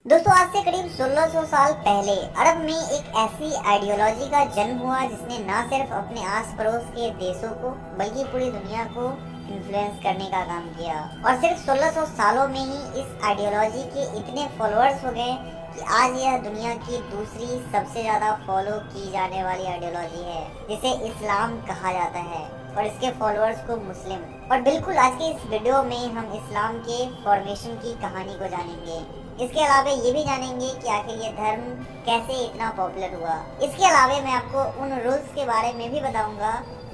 दोस्तों आज से करीब 1600 साल पहले अरब में एक ऐसी आइडियोलॉजी का जन्म हुआ जिसने न सिर्फ अपने आस पड़ोस के देशों को बल्कि पूरी दुनिया को इन्फ्लुएंस करने का काम किया। और सिर्फ 1600 सालों में ही इस आइडियोलॉजी के इतने फॉलोअर्स हो गए कि आज यह दुनिया की दूसरी सबसे ज्यादा फॉलो की जाने वाली आइडियोलॉजी है, जिसे इस्लाम कहा जाता है, और इसके फॉलोअर्स को मुस्लिम। और बिल्कुल आज के इस वीडियो में हम इस्लाम के फॉर्मेशन की कहानी को जानेंगे। इसके अलावा ये भी जानेंगे कि आखिर ये धर्म कैसे इतना पॉपुलर हुआ। इसके अलावा मैं आपको उन रूल्स के बारे में भी बताऊंगा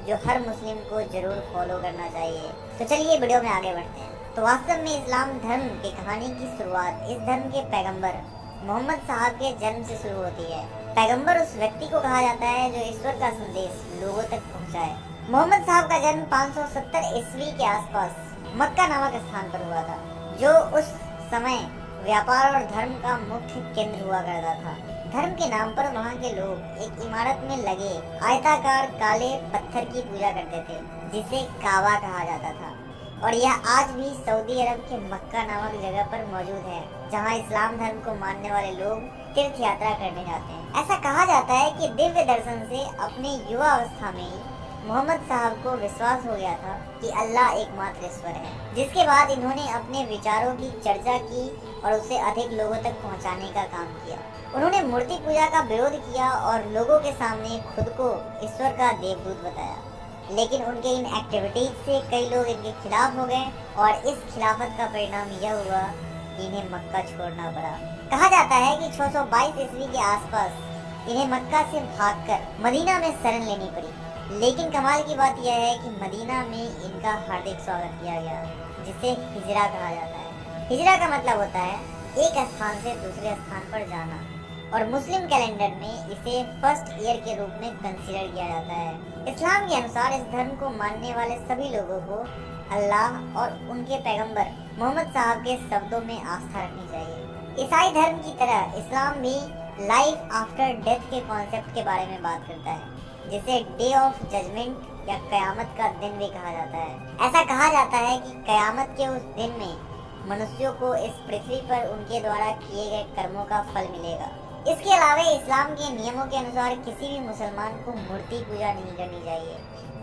जो हर मुस्लिम को जरूर फॉलो करना चाहिए। तो चलिए वीडियो में आगे बढ़ते हैं। तो वास्तव में इस्लाम धर्म की कहानी की शुरुआत इस धर्म के पैगंबर मोहम्मद साहब के जन्म से शुरू होती है। पैगंबर उस व्यक्ति को कहा जाता है जो ईश्वर का संदेश लोगों तक पहुँचाए। मोहम्मद साहब का जन्म 570 ईस्वी के आसपास मक्का नामक स्थान पर हुआ था, जो उस समय व्यापार और धर्म का मुख्य केंद्र हुआ करता था। धर्म के नाम पर वहाँ के लोग एक इमारत में लगे आयताकार काले पत्थर की पूजा करते थे, जिसे काबा कहा जाता था। और यह आज भी सऊदी अरब के मक्का नामक जगह पर मौजूद है, जहाँ इस्लाम धर्म को मानने वाले लोग तीर्थ यात्रा करने जाते हैं। ऐसा कहा जाता है कि दिव्य दर्शन से अपने युवा अवस्था में ही मोहम्मद साहब को विश्वास हो गया था कि अल्लाह एकमात्र ईश्वर है, जिसके बाद इन्होंने अपने विचारों की चर्चा की और उसे अधिक लोगों तक पहुंचाने का काम किया। उन्होंने मूर्ति पूजा का विरोध किया और लोगों के सामने खुद को ईश्वर का देवदूत बताया। लेकिन उनके इन एक्टिविटीज से कई लोग इनके खिलाफ हो गए और इस खिलाफत का परिणाम यह हुआ कि इन्हें मक्का छोड़ना पड़ा। कहा जाता है कि 622 ईस्वी के आसपास इन्हें मक्का से भागकर मदीना में शरण लेनी पड़ी। लेकिन कमाल की बात यह है कि मदीना में इनका हार्दिक स्वागत किया गया, जिसे हिजरा कहा जाता है। हिजरा का मतलब होता है एक स्थान से दूसरे स्थान पर जाना, और मुस्लिम कैलेंडर में इसे फर्स्ट ईयर के रूप में कंसीडर किया जाता है। इस्लाम के अनुसार इस धर्म को मानने वाले सभी लोगों को अल्लाह और उनके पैगंबर मोहम्मद साहब के शब्दों में आस्था रखनी चाहिए। ईसाई धर्म की तरह इस्लाम भी लाइफ आफ्टर डेथ के कॉन्सेप्ट के बारे में बात करता है, जिसे डे ऑफ जजमेंट या कयामत का दिन भी कहा जाता है। ऐसा कहा जाता है कि कयामत के उस दिन में मनुष्यों को इस पृथ्वी पर उनके द्वारा किए गए कर्मों का फल मिलेगा। इसके अलावा इस्लाम के नियमों के अनुसार किसी भी मुसलमान को मूर्ति पूजा नहीं करनी चाहिए।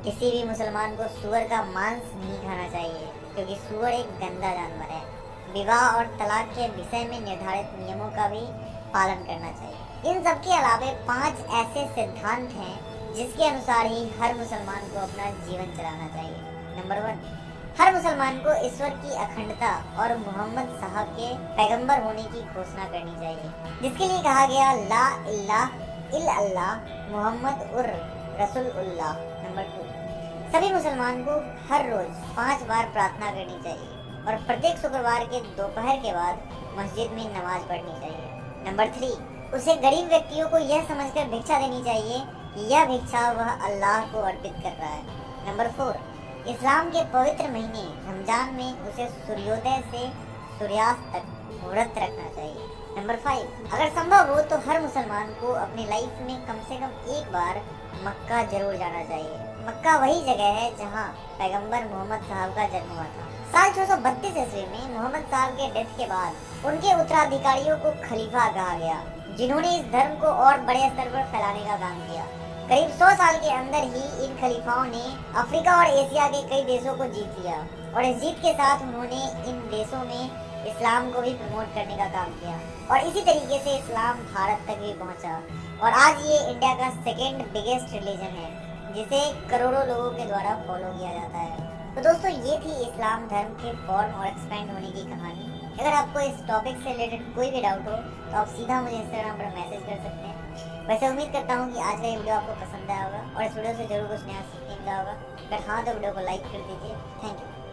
किसी भी मुसलमान को सूअर का मांस नहीं खाना चाहिए, क्योंकि सूअर एक गंदा जानवर है। विवाह और तलाक के विषय में निर्धारित नियमों का भी पालन करना चाहिए। इन सब के अलावा 5 ऐसे सिद्धांत हैं जिसके अनुसार ही हर मुसलमान को अपना जीवन चलाना चाहिए। नंबर 1, हर मुसलमान को ईश्वर की अखंडता और मोहम्मद साहब के पैगंबर होने की घोषणा करनी चाहिए, जिसके लिए कहा गया ला इलाहा इल्लल्लाह मुहम्मद उर रसूलुल्लाह। नंबर 2, सभी मुसलमान को हर रोज 5 बार प्रार्थना करनी चाहिए और प्रत्येक शुक्रवार के दोपहर के बाद मस्जिद में नमाज पढ़नी चाहिए। नंबर 3, उसे गरीब व्यक्तियों को यह समझकर भिक्षा देनी चाहिए कि यह भिक्षा वह अल्लाह को अर्पित कर रहा है। नंबर 4, इस्लाम के पवित्र महीने रमजान में उसे सूर्योदय से सूर्यास्त तक व्रत रखना चाहिए। नंबर 5, अगर संभव हो तो हर मुसलमान को अपनी लाइफ में कम से कम एक बार मक्का जरूर जाना चाहिए। मक्का वही जगह है जहां पैगंबर मोहम्मद साहब का जन्म हुआ था। साल 632 ईस्वी में मोहम्मद साहब के डेथ के बाद उनके उत्तराधिकारियों को खलीफा कहा गया, जिन्होंने इस धर्म को और बड़े स्तर पर फैलाने का काम किया। करीब 100 साल के अंदर ही इन खलीफाओं ने अफ्रीका और एशिया के कई देशों को जीत लिया, और इस जीत के साथ उन्होंने इन देशों में इस्लाम को भी प्रमोट करने का काम किया, और इसी तरीके से इस्लाम भारत तक भी पहुंचा, और आज ये इंडिया का सेकेंड बिगेस्ट रिलीजन है, जिसे करोड़ों लोगों के द्वारा फॉलो किया जाता है। तो दोस्तों ये थी इस्लाम धर्म के फॉर्म और एक्सपेंड होने की कहानी। अगर आपको इस टॉपिक से रिलेटेड कोई भी डाउट हो तो आप सीधा मुझे इंस्टाग्राम पर मैसेज कर सकते हैं। वैसे उम्मीद करता हूँ कि आज का ये वीडियो आपको पसंद आया होगा और इस वीडियो से जरूर कुछ नया सीखने मिला होगा। अगर हाँ तो वीडियो को लाइक कर दीजिए। Thank you.